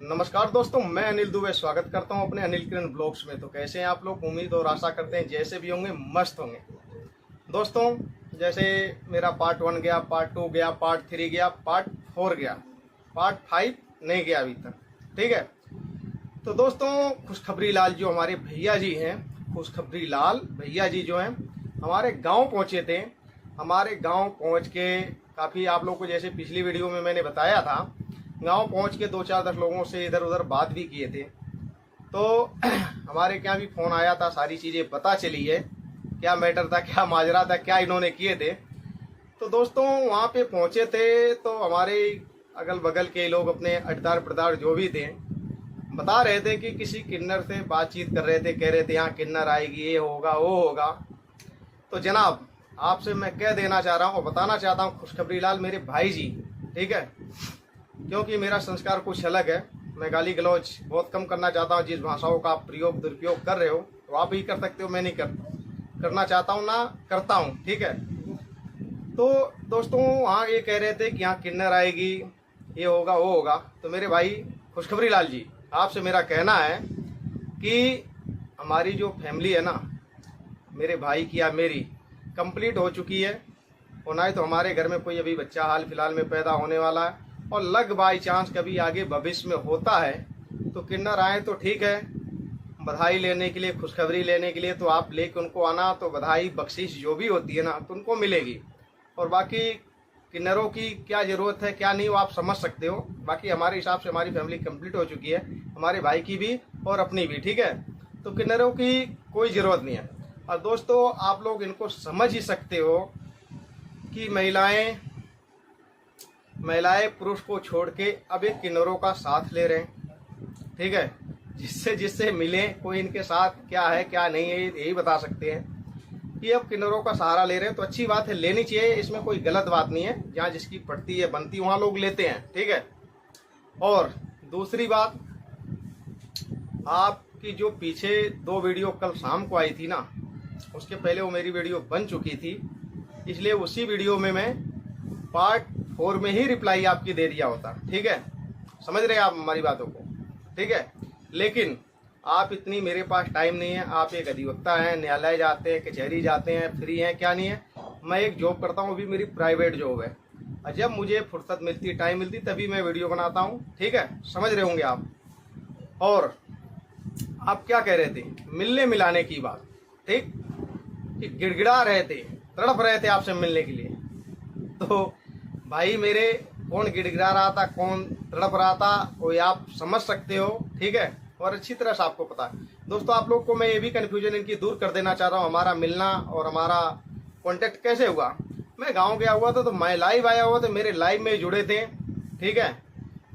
नमस्कार दोस्तों, मैं अनिल दुबे स्वागत करता हूं अपने अनिल किरण ब्लॉग्स में। तो कैसे हैं आप लोग? उम्मीद और आशा करते हैं जैसे भी होंगे मस्त होंगे। दोस्तों, जैसे मेरा पार्ट 1 गया, पार्ट 2 गया, पार्ट 3 गया, पार्ट 4 गया, पार्ट 5 नहीं गया अभी तक। ठीक है। तो दोस्तों, खुशखबरी लाल जो हमारे भैया जी हैं, खुशखबरी लाल भैया जी जो हैं हमारे गाँव पहुँचे थे। हमारे गाँव पहुँच के काफ़ी आप लोग को जैसे पिछली वीडियो में मैंने बताया था, गांव पहुंच के 2-4-10 लोगों से इधर उधर बात भी किए थे। तो हमारे क्या भी फ़ोन आया था, सारी चीज़ें पता चली है, क्या मैटर था, क्या माजरा था, क्या इन्होंने किए थे। तो दोस्तों, वहाँ पे पहुँचे थे तो हमारे अगल बगल के लोग अपने अटदार प्रदार जो भी थे बता रहे थे कि किसी किन्नर से बातचीत कर रहे थे, कह रहे थे यहाँ किन्नर आएगी, ये होगा वो होगा। तो जनाब, आपसे मैं कह देना चाह रहा हूँ और बताना चाहता हूँ, खुशखबरी लाल मेरे भाई जी, ठीक है, क्योंकि मेरा संस्कार कुछ अलग है। मैं गाली गलौज बहुत कम करना चाहता हूँ। जिस भाषाओं का आप प्रयोग दुरुपयोग कर रहे हो तो आप ही कर सकते हो, मैं नहीं करना चाहता हूँ, ना करता हूँ। ठीक है। तो दोस्तों, वहाँ ये कह रहे थे कि यहाँ किन्नर आएगी, ये होगा वो होगा। तो मेरे भाई खुशखबरी लाल जी, आपसे मेरा कहना है कि हमारी जो फैमिली है ना, मेरे भाई की या मेरी, कंप्लीट हो चुकी है। और ना ही तो हमारे घर में कोई अभी बच्चा हाल फिलहाल में पैदा होने वाला है। और लग बाई चांस कभी आगे भविष्य में होता है तो किन्नर आए तो ठीक है, बधाई लेने के लिए, खुशखबरी लेने के लिए तो आप लेके उनको आना, तो बधाई बख्शीश जो भी होती है ना तो उनको मिलेगी। और बाकी किन्नरों की क्या ज़रूरत है क्या नहीं वो आप समझ सकते हो। बाकी हमारे हिसाब से हमारी फैमिली कंप्लीट हो चुकी है, हमारे भाई की भी और अपनी भी। ठीक है। तो किन्नरों की कोई ज़रूरत नहीं है। और दोस्तों, आप लोग इनको समझ ही सकते हो कि महिलाएं पुरुष को छोड़ के अब एक किन्नरों का साथ ले रहे हैं। ठीक है। जिससे जिससे मिले, कोई इनके साथ क्या है क्या नहीं है यही बता सकते हैं कि अब किन्नरों का सहारा ले रहे हैं। तो अच्छी बात है, लेनी चाहिए, इसमें कोई गलत बात नहीं है। जहाँ जिसकी पड़ती है बनती वहाँ लोग लेते हैं। ठीक है। और दूसरी बात, आपकी जो पीछे 2 वीडियो कल शाम को आई थी ना, उसके पहले वो मेरी वीडियो बन चुकी थी, इसलिए उसी वीडियो में मैं पार्ट 4 में ही रिप्लाई आपकी दे दिया होता। ठीक है। समझ रहे हैं आप हमारी बातों को? ठीक है। लेकिन आप इतनी, मेरे पास टाइम नहीं है। आप एक अधिवक्ता हैं, न्यायालय जाते हैं, कचहरी जाते हैं, फ्री हैं क्या नहीं है। मैं एक जॉब करता हूँ, अभी मेरी प्राइवेट जॉब है, और जब मुझे फुर्सत मिलती, टाइम मिलती, तभी मैं वीडियो बनाता हूँ। ठीक है। समझ रहे होंगे आप। और आप क्या कह रहे थे, मिलने मिलाने की बात, ठीक, कि गिड़गिड़ा रहे थे, तड़प रहे थे आपसे मिलने के लिए। तो भाई मेरे, कौन गिड़गिड़ा रहा था, कौन तड़प रहा था, वो आप समझ सकते हो। ठीक है। और अच्छी तरह से आपको पता है। दोस्तों, आप लोग को मैं ये भी कन्फ्यूजन इनकी दूर कर देना चाह रहा हूँ। हमारा मिलना और हमारा कांटेक्ट कैसे हुआ? मैं गांव गया हुआ था तो मैं लाइव आया हुआ था, मेरे लाइव में जुड़े थे। ठीक है।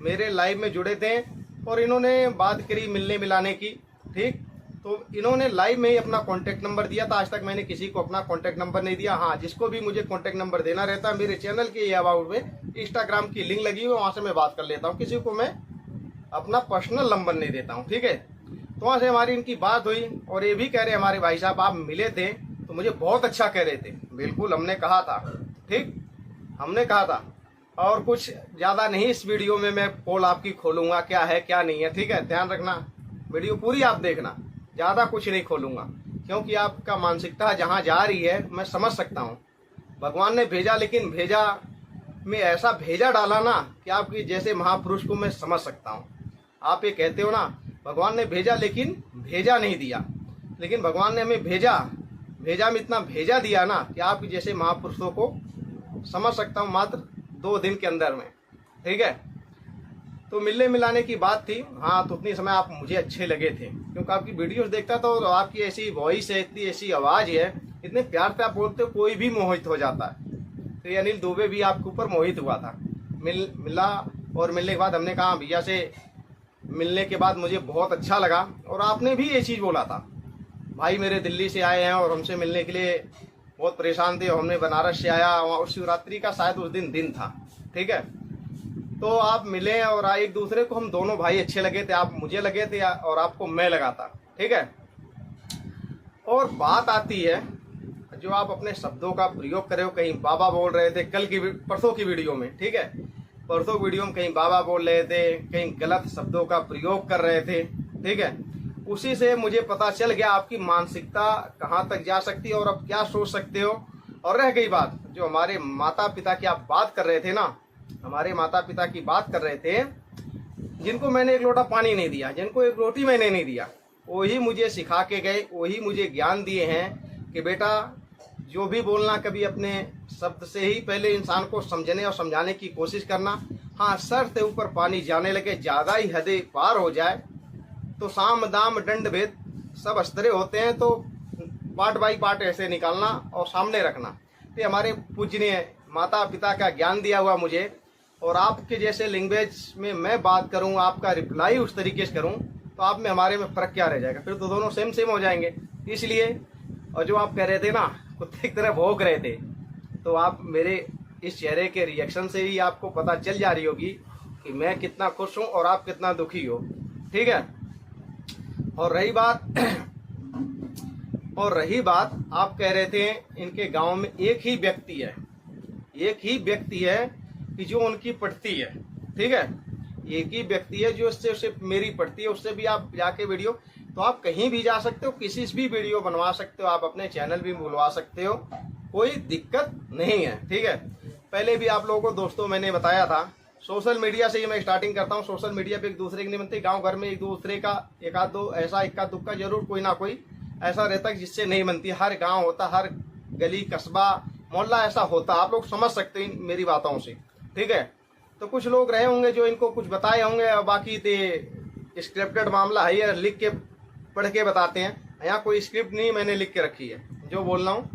मेरे लाइव में जुड़े थे और इन्होंने बात करी मिलने मिलाने की। ठीक। तो इन्होंने लाइव में ही अपना कॉन्टैक्ट नंबर दिया था। आज तक मैंने किसी को अपना कॉन्टैक्ट नंबर नहीं दिया। हाँ, जिसको भी मुझे कॉन्टैक्ट नंबर देना रहता है, मेरे चैनल के अबाउट में इंस्टाग्राम की लिंक लगी हुई है, वहाँ से मैं बात कर लेता हूँ। किसी को मैं अपना पर्सनल नंबर नहीं देता हूँ। ठीक है। तो वहाँ से हमारी इनकी बात हुई और ये भी कह रहे हमारे भाई साहब आप मिले थे तो मुझे बहुत अच्छा कह रहे थे। बिल्कुल, हमने कहा था। ठीक, हमने कहा था। और कुछ ज़्यादा नहीं, इस वीडियो में मैं पोल आपकी खोलूंगा क्या है क्या नहीं है। ठीक है। ध्यान रखना, वीडियो पूरी आप देखना, ज़्यादा कुछ नहीं खोलूंगा, क्योंकि आपका मानसिकता जहाँ जा रही है मैं समझ सकता हूँ। भगवान ने भेजा, लेकिन भेजा में ऐसा भेजा डाला ना कि आपकी जैसे महापुरुष को मैं समझ सकता हूँ। आप ये कहते हो ना, भगवान ने भेजा लेकिन भेजा नहीं दिया, लेकिन भगवान ने हमें भेजा में इतना भेजा दिया ना कि आपके जैसे महापुरुषों को समझ सकता हूँ मात्र 2 दिन के अंदर में। ठीक है। तो मिलने मिलाने की बात थी। हाँ, तो उतनी समय आप मुझे अच्छे लगे थे, क्योंकि आपकी वीडियोस देखता था और आपकी ऐसी वॉइस है, इतनी ऐसी आवाज़ है, इतने प्यार से आप बोलते हो, कोई भी मोहित हो जाता है। तो ये अनिल दुबे भी आपके ऊपर मोहित हुआ था। मिला और मिलने के बाद हमने कहा भैया से मिलने के बाद मुझे बहुत अच्छा लगा। और आपने भी ये चीज़ बोला था, भाई मेरे दिल्ली से आए हैं और हमसे मिलने के लिए बहुत परेशान थे, हमने बनारस से आया, वहाँ शिवरात्रि का शायद उस दिन था। ठीक है। तो आप मिले और एक दूसरे को, हम दोनों भाई अच्छे लगे थे, आप मुझे लगे थे और आपको मैं लगा था। ठीक है। और बात आती है जो आप अपने शब्दों का प्रयोग करे हो, कहीं बाबा बोल रहे थे कल की परसों की वीडियो में। ठीक है। परसों वीडियो में कहीं बाबा बोल रहे थे, कहीं गलत शब्दों का प्रयोग कर रहे थे, ठीक है। उसी से मुझे पता चल गया आपकी मानसिकता कहाँ तक जा सकती है और आप क्या सोच सकते हो। और रह गई बात, जो हमारे माता पिता की आप बात कर रहे थे ना, हमारे माता पिता की बात कर रहे थे, जिनको मैंने एक लोटा पानी नहीं दिया, जिनको एक रोटी मैंने नहीं दिया, वही मुझे सिखा के गए, वही मुझे ज्ञान दिए हैं कि बेटा जो भी बोलना, कभी अपने शब्द से ही पहले इंसान को समझने और समझाने की कोशिश करना। हाँ, सर से ऊपर पानी जाने लगे, ज़्यादा ही हदें पार हो जाए तो साम दाम दंड भेद सब अस्त्रे होते हैं, तो पार्ट बाई पार्ट ऐसे निकालना और सामने रखना। तो हमारे पूजनीय माता पिता का ज्ञान दिया हुआ मुझे, और आपके जैसे लैंग्वेज में मैं बात करूं, आपका रिप्लाई उस तरीके से करूं, तो आप में हमारे में फ़र्क क्या रह जाएगा? फिर तो दोनों सेम सेम हो जाएंगे। इसलिए, और जो आप कह रहे थे ना, कुत्ते की तरह भौंक रहे थे, तो आप मेरे इस चेहरे के रिएक्शन से ही आपको पता चल जा रही होगी कि मैं कितना खुश हूं और आप कितना दुखी हो, ठीक है। और रही बात आप कह रहे थे इनके गांव में एक ही व्यक्ति है कि जो उनकी पढ़ती है, ठीक है। एक ही व्यक्ति है जो उससे मेरी पढ़ती है, उससे भी आप जाके वीडियो, तो आप कहीं भी जा सकते हो, किसी से भी वीडियो बनवा सकते हो, आप अपने चैनल भी बुलवा सकते हो, कोई दिक्कत नहीं है, ठीक है। पहले भी आप लोगों को दोस्तों मैंने बताया था, सोशल मीडिया से ही मैं स्टार्टिंग करता हूँ। सोशल मीडिया पे एक दूसरे के नहीं बनते, गांव घर में एक दूसरे का एकाध दो ऐसा इक्का दुक्का जरूर कोई ना कोई ऐसा रहता है जिससे नहीं बनती। हर गांव होता, हर गली कस्बा मोहल्ला ऐसा होता, आप लोग समझ सकते हैं मेरी बातों से, ठीक है। तो कुछ लोग रहे होंगे जो इनको कुछ बताए होंगे, बाकी तो स्क्रिप्टेड मामला है, या लिख के पढ़ के बताते हैं। यहाँ कोई स्क्रिप्ट नहीं मैंने लिख के रखी है, जो बोल रहा हूँ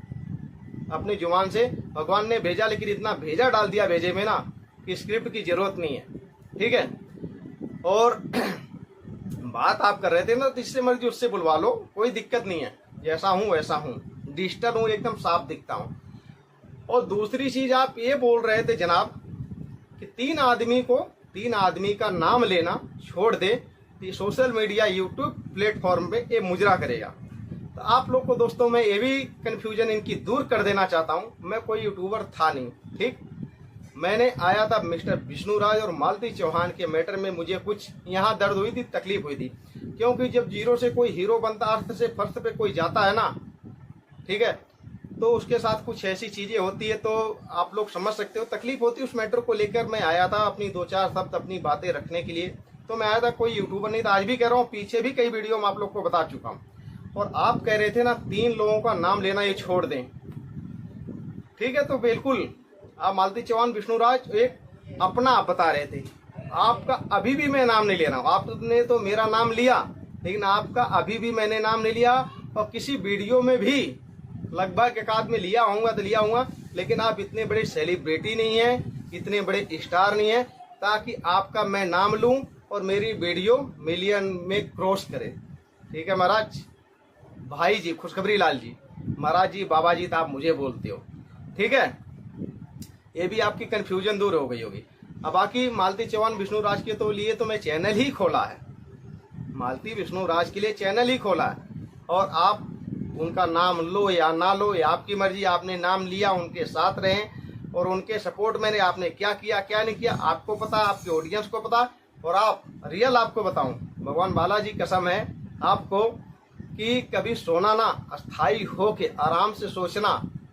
अपनी जुबान से भगवान ने भेजा, लेकिन इतना भेजा डाल दिया भेजे में ना कि स्क्रिप्ट की जरूरत नहीं है, ठीक है। और बात आप कर रहे थे ना, जिससे मर्जी उससे बुलवा लो, कोई दिक्कत नहीं है, जैसा हूँ वैसा हूँ, डिजिटल हूँ, एकदम साफ दिखता हूँ। और दूसरी चीज आप ये बोल रहे थे जनाब कि तीन आदमी का नाम लेना छोड़ दे, सोशल मीडिया यूट्यूब प्लेटफॉर्म पे ये मुजरा करेगा। तो आप लोग को दोस्तों मैं ये भी कंफ्यूजन इनकी दूर कर देना चाहता हूँ। मैं कोई यूट्यूबर था नहीं, ठीक। मैंने आया था मिस्टर विष्णुराज और मालती चौहान के मैटर में, मुझे कुछ यहाँ दर्द हुई थी, तकलीफ हुई थी, क्योंकि जब जीरो से कोई हीरो बनता, अर्थ से फर्श पे कोई जाता है ना, ठीक है, तो उसके साथ कुछ ऐसी चीजें होती है, तो आप लोग समझ सकते हो तकलीफ होती है। उस मैटर को लेकर मैं आया था अपनी दो चार शब्द अपनी बातें रखने के लिए, तो मैं आया था, कोई यूट्यूबर नहीं था। आज भी कह रहा हूँ, पीछे भी कई वीडियो में आप लोग को बता चुका हूँ। और आप कह रहे थे ना 3 लोगों का नाम लेना ये छोड़ दें, ठीक है। तो बिल्कुल आप मालती चौहान विष्णुराज एक अपना आप बता रहे थे, आपका अभी भी मैं नाम नहीं ले रहा हूँ। आपने तो मेरा नाम लिया, लेकिन आपका अभी भी मैंने नाम नहीं लिया, और किसी वीडियो में भी लगभग एक आध में लिया होऊंगा तो लिया होऊंगा, लेकिन आप इतने बड़े सेलिब्रिटी नहीं हैं, इतने बड़े स्टार नहीं हैं ताकि आपका मैं नाम लूं और मेरी वीडियो मिलियन में क्रॉस करे, ठीक है। महाराज भाई जी, खुशखबरी लाल जी, महाराज जी, बाबा जी, तो आप मुझे बोलते हो, ठीक है। ये भी आपकी कंफ्यूजन दूर हो गई होगी। अब बाकी मालती चौहान विष्णुराज के तो लिए तो मैं चैनल ही खोला है, मालती विष्णुराज के लिए चैनल ही खोला है, और आप उनका नाम लो या ना लो, या आपकी मर्जी। आपने नाम लिया, उनके साथ रहें और उनके सपोर्ट में आपने क्या किया क्या नहीं किया आपको पता, आपके ऑडियंस को पता। और आप रियल आपको बताऊं, भगवान बालाजी कसम है आपको कि कभी सोना ना, अस्थाई हो के आराम से सोचना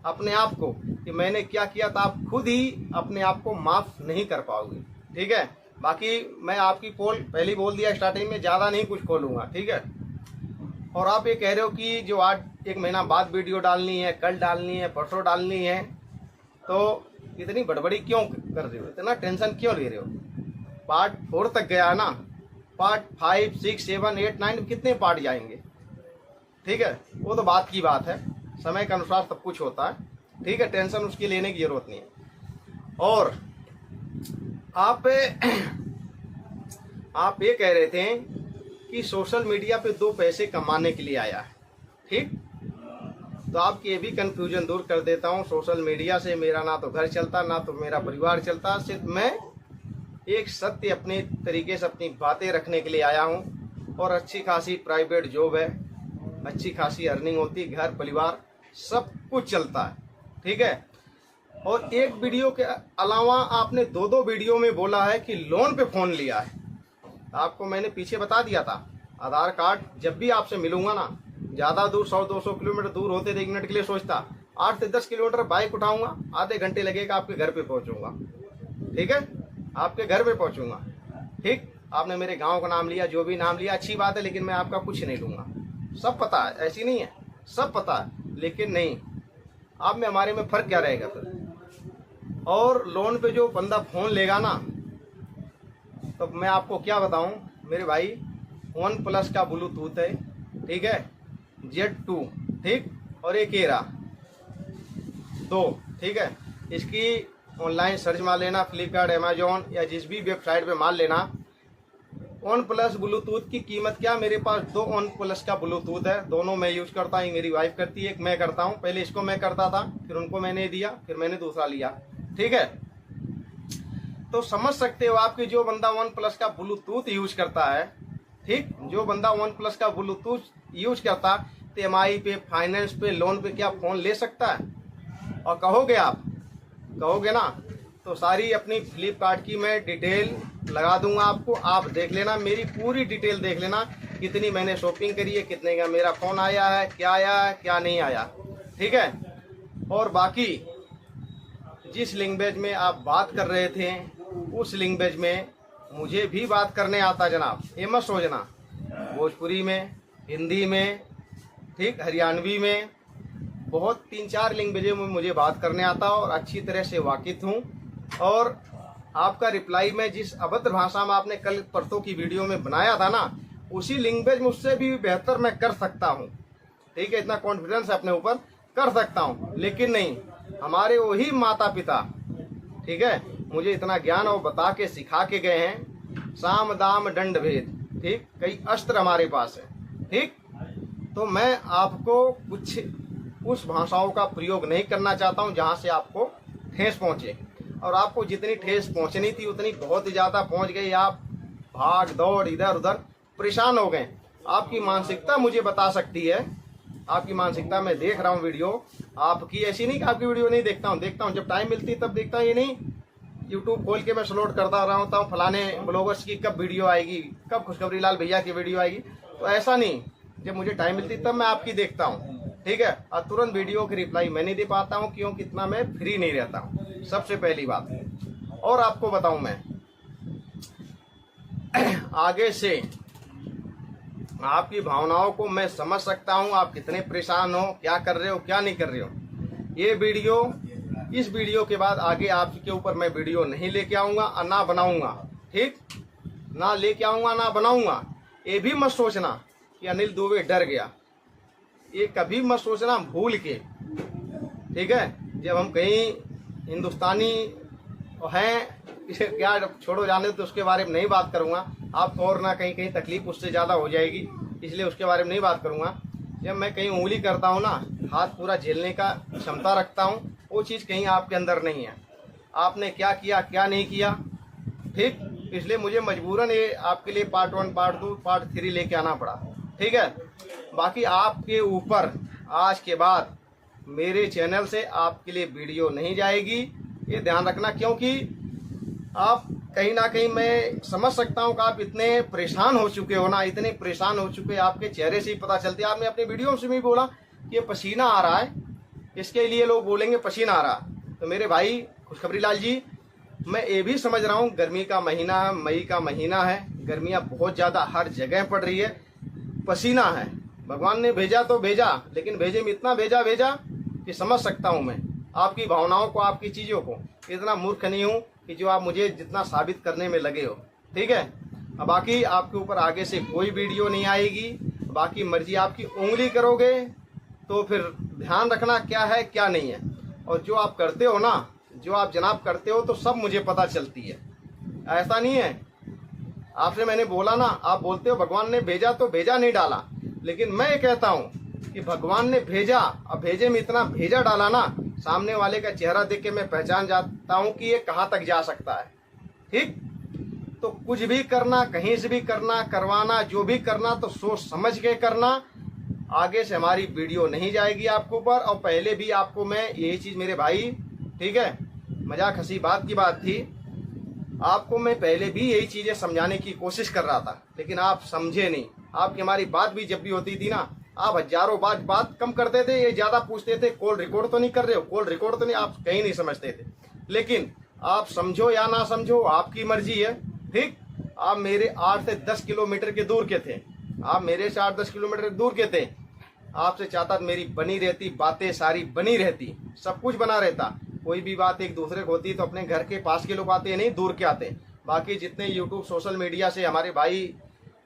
अपने आप को कि मैंने क्या किया, तो आप खुद ही अपने आप को माफ नहीं कर पाओगे, ठीक है। बाकी मैं आपकी पोल पहले बोल दिया स्टार्टिंग में, ज्यादा नहीं कुछ खोलूंगा, ठीक है। और आप ये कह रहे हो कि जो आज 1 महीना बाद वीडियो डालनी है, कल डालनी है, परसों डालनी है, तो इतनी बड़बड़ी क्यों कर रहे हो, इतना टेंशन क्यों ले रहे हो? पार्ट 4 तक गया ना, पार्ट 5, 6, 7, 8, 9 कितने पार्ट जाएंगे, ठीक है। वो तो बात की बात है, समय के अनुसार सब कुछ होता है, ठीक है। टेंशन उसकी लेने की जरूरत नहीं है। और आप ये कह रहे थे कि सोशल मीडिया पे 2 पैसे कमाने के लिए आया है, ठीक। तो आपकी ये भी कंफ्यूजन दूर कर देता हूँ। सोशल मीडिया से मेरा ना तो घर चलता, ना तो मेरा परिवार चलता, सिर्फ मैं एक सत्य अपने तरीके से अपनी बातें रखने के लिए आया हूँ। और अच्छी खासी प्राइवेट जॉब है, अच्छी खासी अर्निंग होती, घर परिवार सब कुछ चलता है, ठीक है। और एक वीडियो के अलावा आपने 2 वीडियो में बोला है कि लोन पे फोन लिया है। आपको मैंने पीछे बता दिया था, आधार कार्ड जब भी आपसे मिलूंगा ना, ज्यादा दूर 100-200 किलोमीटर दूर होते थे, 1 मिनट के लिए सोचता, 8 से 10 किलोमीटर बाइक उठाऊंगा, आधे घंटे लगेगा, आपके घर पे पहुंचूंगा। ठीक है, आपके घर पे पहुंचूंगा। ठीक, आपने मेरे गांव का नाम लिया, जो भी नाम लिया अच्छी बात है, लेकिन मैं आपका कुछ नहीं लूंगा। सब पता है, ऐसी नहीं है, सब पता है, लेकिन नहीं, आप में हमारे में फर्क क्या रहेगा फिर। और लोन पे जो बंदा फोन लेगा ना, तो मैं आपको क्या बताऊं मेरे भाई, OnePlus का ब्लूटूथ है, ठीक है, Z2, ठीक, और एक एरा 2, ठीक है। इसकी ऑनलाइन सर्च मार लेना, फ्लिपकार्ट, अमेजोन या जिस भी वेबसाइट पे मार लेना। OnePlus ब्लूटूथ की कीमत क्या, मेरे पास 2 OnePlus का ब्लूटूथ है, दोनों मैं यूज करता हूँ, मेरी वाइफ करती है, एक मैं करता हूँ। पहले इसको मैं करता था, फिर उनको मैंने दिया, फिर मैंने दूसरा लिया। ठीक है, तो समझ सकते हो आप कि जो बंदा OnePlus का ब्लूटूथ यूज करता है, ठीक, जो बंदा OnePlus का ब्लूटूथ यूज करता, तो EMI पे, फाइनेंस पे, लोन पे क्या फोन ले सकता है? और कहोगे आप, कहोगे ना, तो सारी अपनी फ्लिपकार्ट की मैं डिटेल लगा दूंगा आपको, आप देख लेना, मेरी पूरी डिटेल देख लेना, कितनी मैंने शॉपिंग करी है, कितने का मेरा फोन आया है, क्या नहीं आया। ठीक है, और बाकी जिस लैंग्वेज में आप बात कर रहे थे, उस लैंग्वेज में मुझे भी बात करने आता जनाब, ये मत सोचना। भोजपुरी में, हिंदी में, ठीक, हरियाणवी में, बहुत 3-4 लैंग्वेजों में मुझे बात करने आता और अच्छी तरह से वाकिफ हूँ। और आपका रिप्लाई में जिस अभद्र भाषा में आपने कल परसों की वीडियो में बनाया था ना, उसी लैंग्वेज में उससे भी बेहतर मैं कर सकता हूँ। ठीक है, इतना कॉन्फिडेंस अपने ऊपर कर सकता हूँ, लेकिन नहीं, हमारे वही माता पिता, ठीक है, मुझे इतना ज्ञान और बता के सिखा के गए हैं, साम दाम दंड भेद, ठीक, कई अस्त्र हमारे पास है। ठीक, तो मैं आपको कुछ उस भाषाओं का प्रयोग नहीं करना चाहता हूं जहां से आपको ठेस पहुंचे, और आपको जितनी ठेस पहुंचनी थी उतनी बहुत ही ज्यादा पहुंच गई। आप भाग दौड़ इधर उधर परेशान हो गए। आपकी मानसिकता मुझे बता सकती है, आपकी मानसिकता मैं देख रहा हूँ वीडियो आपकी, ऐसी नहीं कि आपकी वीडियो नहीं देखता हूँ, देखता हूँ, जब टाइम मिलती है तब देखता हूँ। ये नहीं यूट्यूब खोल के मैं स्लोड करता रहता हूँ फलाने ब्लॉगर्स की कब वीडियो आएगी, कब खुशखबरी लाल भैया की वीडियो आएगी, तो ऐसा नहीं, जब मुझे टाइम मिलती तब मैं आपकी देखता हूँ। ठीक है, और तुरंत वीडियो की रिप्लाई मैं नहीं दे पाता हूँ, क्योंकि इतना मैं फ्री नहीं रहता हूँ, सबसे पहली बात। और आपको बताऊं मैं आगे से आपकी भावनाओं को मैं समझ सकता हूं, आप कितने परेशान हो, क्या कर रहे हो, क्या नहीं कर रहे हो। ये वीडियो, इस वीडियो के बाद आगे आपके ऊपर मैं वीडियो नहीं लेके आऊंगा और ना बनाऊंगा। ठीक, ना लेके आऊंगा ना बनाऊंगा। ये भी मत सोचना कि अनिल दुबे डर गया, ये कभी मत सोचना भूल के। ठीक है, जब हम कहीं हिंदुस्तानी हैं, इसे क्या छोड़ो जाने, तो उसके बारे में नहीं बात करूंगा, आपको और ना कहीं कहीं तकलीफ उससे ज़्यादा हो जाएगी, इसलिए उसके बारे में नहीं बात करूंगा। जब मैं कहीं उंगली करता हूं ना, हाथ पूरा झेलने का क्षमता रखता हूं, वो चीज़ कहीं आपके अंदर नहीं है। आपने क्या किया क्या नहीं किया, ठीक, इसलिए मुझे मजबूरन ये आपके लिए पार्ट 1, पार्ट 2, पार्ट 3 लेके आना पड़ा। ठीक है, बाकी आपके ऊपर आज के बाद मेरे चैनल से आपके लिए वीडियो नहीं जाएगी, ये ध्यान रखना, क्योंकि आप कहीं ना कहीं मैं समझ सकता हूं कि आप इतने परेशान हो चुके हो ना, इतने परेशान हो चुके, आपके चेहरे से ही पता चलती है। आपने अपनी वीडियो में भी बोला कि ये पसीना आ रहा है, इसके लिए लोग बोलेंगे पसीना आ रहा। तो मेरे भाई खुशखबरी लाल जी, मैं ये भी समझ रहा हूँ गर्मी का महीना है, मई का महीना है, गर्मियाँ बहुत ज़्यादा हर जगह पड़ रही है, पसीना है, भगवान ने भेजा तो भेजा, लेकिन भेजे में इतना भेजा कि समझ सकता हूँ मैं आपकी भावनाओं को, आपकी चीज़ों को। इतना मूर्ख नहीं हूँ कि जो आप मुझे जितना साबित करने में लगे हो। ठीक है, अब बाकी आपके ऊपर आगे से कोई वीडियो नहीं आएगी, बाकी मर्जी आपकी। उंगली करोगे तो फिर ध्यान रखना क्या है क्या नहीं है, और जो आप करते हो ना, जो आप जनाब करते हो, तो सब मुझे पता चलती है। ऐसा नहीं है, आपसे मैंने बोला ना, आप बोलते हो भगवान ने भेजा तो भेजा नहीं डाला, लेकिन मैं ये कहता हूँ कि भगवान ने भेजा, अब भेजे में इतना भेजा डाला ना, सामने वाले का चेहरा देख के मैं पहचान जाता हूँ कि ये कहाँ तक जा सकता है। ठीक, तो कुछ भी करना, कहीं से भी करना, करवाना, जो भी करना, तो सोच समझ के करना। आगे से हमारी वीडियो नहीं जाएगी आपके ऊपर, और पहले भी आपको मैं यही चीज़ मेरे भाई ठीक है, मजाक हंसी बात की बात थी। आपको मैं पहले भी यही चीजें समझाने की कोशिश कर रहा था, लेकिन आप समझे नहीं। आपकी हमारी बात भी जब भी होती थी ना, आप हजारों बात कम करते थे, ये ज्यादा पूछते थे, कॉल रिकॉर्ड तो नहीं कर रहे हो, कॉल रिकॉर्ड तो नहीं, आप कहीं नहीं समझते थे। लेकिन आप समझो या ना समझो, आपकी मर्जी है। ठीक, आप मेरे 8 से 10 किलोमीटर के दूर के थे, आप मेरे से 8-10 किलोमीटर दूर के थे। आपसे चाहता मेरी बनी रहती, बातें सारी बनी रहती, सब कुछ बना रहता। कोई भी बात एक दूसरे को होती तो अपने घर के पास के लोग आते, नहीं दूर के आते। बाकी जितने यूट्यूब सोशल मीडिया से हमारे भाई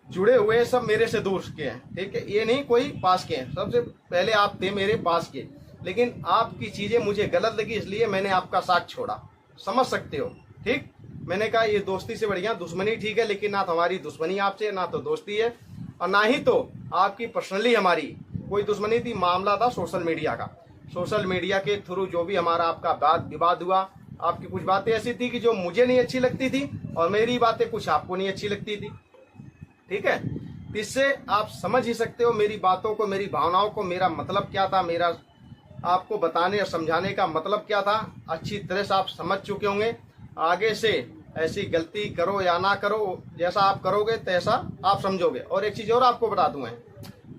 जुड़े हुए हैं, सब मेरे से दूर के हैं। ठीक है, ये नहीं कोई पास के हैं, सबसे पहले आप थे मेरे पास के। लेकिन आपकी चीजें मुझे गलत लगी, इसलिए मैंने आपका साथ छोड़ा, समझ सकते हो। ठीक, मैंने कहा ये दोस्ती से बढ़िया दुश्मनी ठीक है, लेकिन ना तो हमारी दुश्मनी आपसे, ना तो दोस्ती है, और ना ही तो आपकी पर्सनली हमारी कोई दुश्मनी थी। मामला था सोशल मीडिया का। सोशल मीडिया के थ्रू जो भी हमारा आपका वाद विवाद हुआ, आपकी कुछ बातें ऐसी थी कि जो मुझे नहीं अच्छी लगती थी, और मेरी बातें कुछ आपको नहीं अच्छी लगती थी। ठीक है, इससे आप समझ ही सकते हो मेरी बातों को, मेरी भावनाओं को, मेरा मतलब क्या था, मेरा आपको बताने और समझाने का मतलब क्या था। अच्छी तरह से आप समझ चुके होंगे। आगे से ऐसी गलती करो या ना करो, जैसा आप करोगे तैसा आप समझोगे। और एक चीज और आपको बता दूं, मैं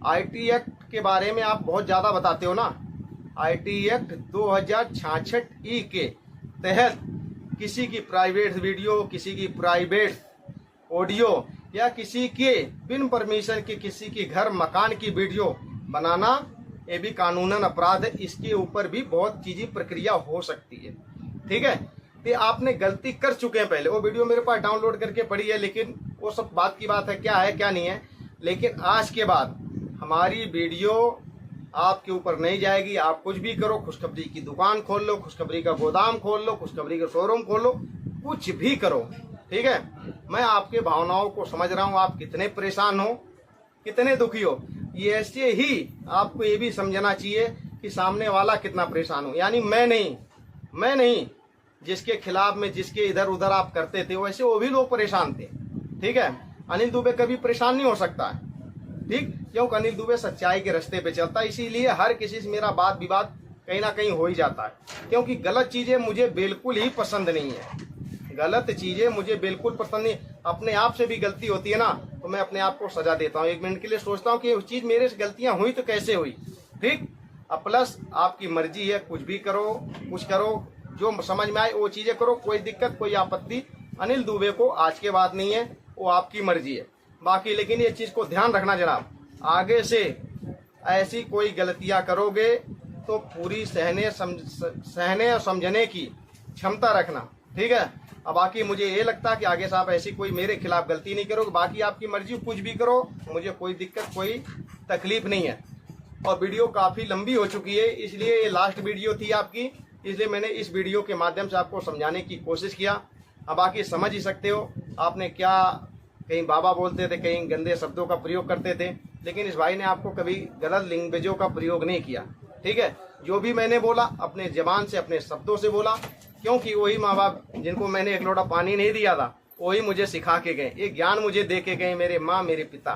IT एक्ट के बारे में आप बहुत ज्यादा बताते हो ना। IT एक्ट 2066 के तहत किसी की प्राइवेट वीडियो, किसी की प्राइवेट ऑडियो, या किसी के बिन परमिशन के किसी के घर मकान की वीडियो बनाना, ये भी कानूनन अपराध है। इसके ऊपर भी बहुत चीज़ी प्रक्रिया हो सकती है। ठीक है, तो आपने गलती कर चुके हैं पहले, वो वीडियो मेरे पास डाउनलोड करके पड़ी है, लेकिन वो सब बात की बात है, क्या है क्या नहीं है। लेकिन आज के बाद हमारी वीडियो आपके ऊपर नहीं जाएगी। आप कुछ भी करो, खुशखबरी की दुकान खोल लो, खुशखबरी का गोदाम खोल लो, खुशखबरी का शोरूम खोल लो, कुछ भी करो। ठीक है, मैं आपके भावनाओं को समझ रहा हूँ, आप कितने परेशान हो, कितने दुखी हो। ये ऐसे ही आपको ये भी समझना चाहिए कि सामने वाला कितना परेशान हो। यानी मैं नहीं, जिसके खिलाफ में, जिसके इधर उधर आप करते थे, वैसे वो भी लोग परेशान थे। ठीक है, अनिल दुबे कभी परेशान नहीं हो सकता है। ठीक, क्योंकि अनिल दुबे सच्चाई के रास्ते पे चलता है, इसीलिए हर किसी से मेरा बात विवाद कहीं ना कहीं हो ही जाता है। क्योंकि गलत चीजें मुझे बिल्कुल ही पसंद नहीं है, गलत चीजें मुझे बिल्कुल पसंद नहीं। अपने आप से भी गलती होती है ना, तो मैं अपने आप को सजा देता हूँ। 1 मिनट के लिए सोचता हूँ कि उस चीज मेरे से गलतियां हुई तो कैसे हुई। ठीक, अब प्लस आपकी मर्जी है, कुछ भी करो, कुछ करो, जो समझ में आए वो चीजें करो, कोई दिक्कत कोई आपत्ति अनिल दुबे को आज के बाद नहीं है, वो आपकी मर्जी है। बाकी लेकिन ये चीज को ध्यान रखना जनाब, आगे से ऐसी कोई गलतियां करोगे तो पूरी सहने और समझने की क्षमता रखना। ठीक है, अब बाकी मुझे ये लगता है कि आगे से आप ऐसी कोई मेरे खिलाफ गलती नहीं करोगे। बाकी आपकी मर्जी, कुछ भी करो, मुझे कोई दिक्कत कोई तकलीफ नहीं है। और वीडियो काफ़ी लंबी हो चुकी है, इसलिए ये लास्ट वीडियो थी आपकी, इसलिए मैंने इस वीडियो के माध्यम से आपको समझाने की कोशिश किया। अब बाकी समझ ही सकते हो आपने क्या, कहीं बाबा बोलते थे, कहीं गंदे शब्दों का प्रयोग करते थे, लेकिन इस भाई ने आपको कभी गलत लैंग्वेजों का प्रयोग नहीं किया। ठीक है, जो भी मैंने बोला अपने जबान से, अपने शब्दों से बोला, क्योंकि वही माँ बाप जिनको मैंने एक लोटा पानी नहीं दिया था, वही मुझे सिखा के गए, एक ज्ञान मुझे दे के गए, मेरे माँ मेरे पिता।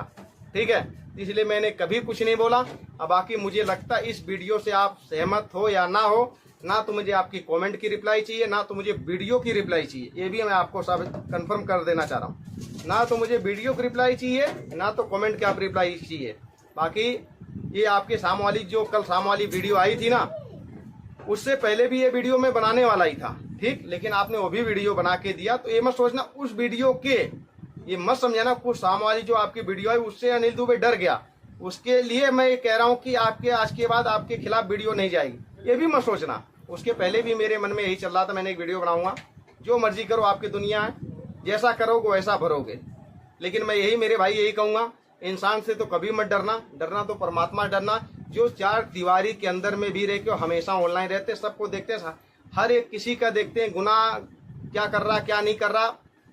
ठीक है, इसलिए मैंने कभी कुछ नहीं बोला। अब बाकी मुझे लगता है इस वीडियो से आप सहमत हो या ना हो, ना तो मुझे आपकी कमेंट की रिप्लाई चाहिए, ना तो मुझे वीडियो की रिप्लाई चाहिए। ये भी मैं आपको सब कंफर्म कर देना चाह रहा हूँ, ना तो मुझे वीडियो की रिप्लाई चाहिए, ना तो कमेंट की आप रिप्लाई चाहिए। बाकी ये आपके सामने वाली, जो कल सामने वाली वीडियो आई थी ना, उससे पहले भी ये वीडियो मैं बनाने वाला ही था। ठीक, लेकिन आपने वो भी वीडियो बना के दिया, तो ये मत सोचना उस वीडियो के, ये मत समझाना कुछ सामने वाली जो आपकी वीडियो है उससे अनिल दुबे डर गया, उसके लिए मैं ये कह रहा हूँ कि आपके आज के बाद आपके खिलाफ वीडियो नहीं जाएगी, ये भी मत सोचना। उसके पहले भी मेरे मन में यही चल रहा था, मैंने एक वीडियो बनाऊंगा, जो मर्जी करो, आपकी दुनिया है, जैसा करोगे वैसा भरोगे। लेकिन मैं यही मेरे भाई यही कहूँगा, इंसान से तो कभी मत डरना, डरना तो परमात्मा डरना, जो 4 दीवारी के अंदर में भी रह के हमेशा ऑनलाइन रहते, सबको देखते, हर एक किसी का देखते हैं, गुनाह क्या कर रहा क्या नहीं कर रहा,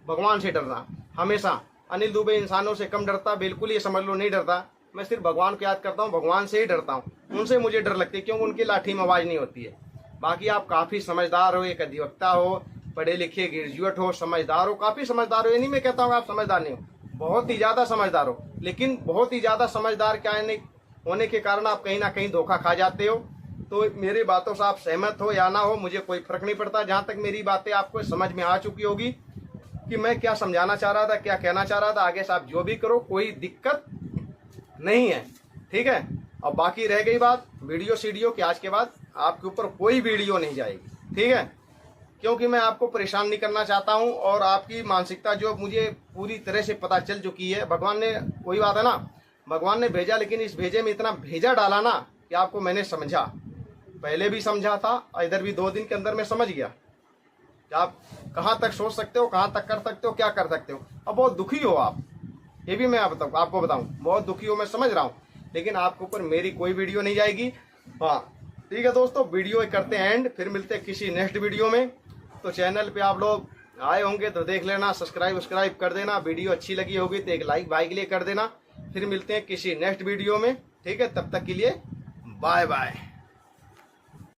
भगवान से डरना हमेशा। अनिल दुबे इंसानों से कम डरता, बिल्कुल ये समझ लो नहीं डरता। मैं सिर्फ भगवान को याद करता हूँ, भगवान से ही डरता हूँ, उनसे मुझे डर लगती है, क्योंकि उनकी लाठी में आवाज नहीं होती है। बाकी आप काफ़ी समझदार हो, एक अधिवक्ता हो, पढ़े लिखे ग्रेजुएट हो, समझदार हो, काफ़ी समझदार हो। ये नहीं मैं कहता हूँ आप समझदार नहीं हो, बहुत ही ज़्यादा समझदार हो, लेकिन बहुत ही ज़्यादा समझदार क्या नहीं होने के कारण आप कहीं ना कहीं धोखा खा जाते हो। तो मेरी बातों से आप सहमत हो या ना हो मुझे कोई फर्क नहीं पड़ता। जहां तक मेरी बातें आपको समझ में आ चुकी होगी कि मैं क्या समझाना चाह रहा था, क्या कहना चाह रहा था, आगे से आप जो भी करो कोई दिक्कत नहीं है, ठीक है। और बाकी रह गई बात वीडियो सीडियो की, आज के बाद आपके ऊपर कोई वीडियो नहीं जाएगी, ठीक है, क्योंकि मैं आपको परेशान नहीं करना चाहता हूं। और आपकी मानसिकता जो मुझे पूरी तरह से पता चल चुकी है, भगवान ने, वही बात है ना, भगवान ने भेजा, लेकिन इस भेजे में इतना भेजा डाला ना कि आपको मैंने समझा, पहले भी समझा था और इधर भी 2 दिन के अंदर मैं समझ गया कि आप कहाँ तक सोच सकते हो, कहाँ तक कर सकते हो, क्या कर सकते हो। अब बहुत दुखी हो आप, ये भी मैं आपको बताऊं, बहुत दुखी हो, मैं समझ रहा हूँ, लेकिन आपके ऊपर मेरी कोई वीडियो नहीं जाएगी। हाँ ठीक है दोस्तों, वीडियो करते हैं एंड, फिर मिलते हैं किसी नेक्स्ट वीडियो में। तो चैनल पे आप लोग आए होंगे तो देख लेना, सब्सक्राइब कर देना, वीडियो अच्छी लगी होगी तो एक लाइक भाई के लिए कर देना। फिर मिलते हैं किसी नेक्स्ट वीडियो में, ठीक है, तब तक के लिए बाय बाय।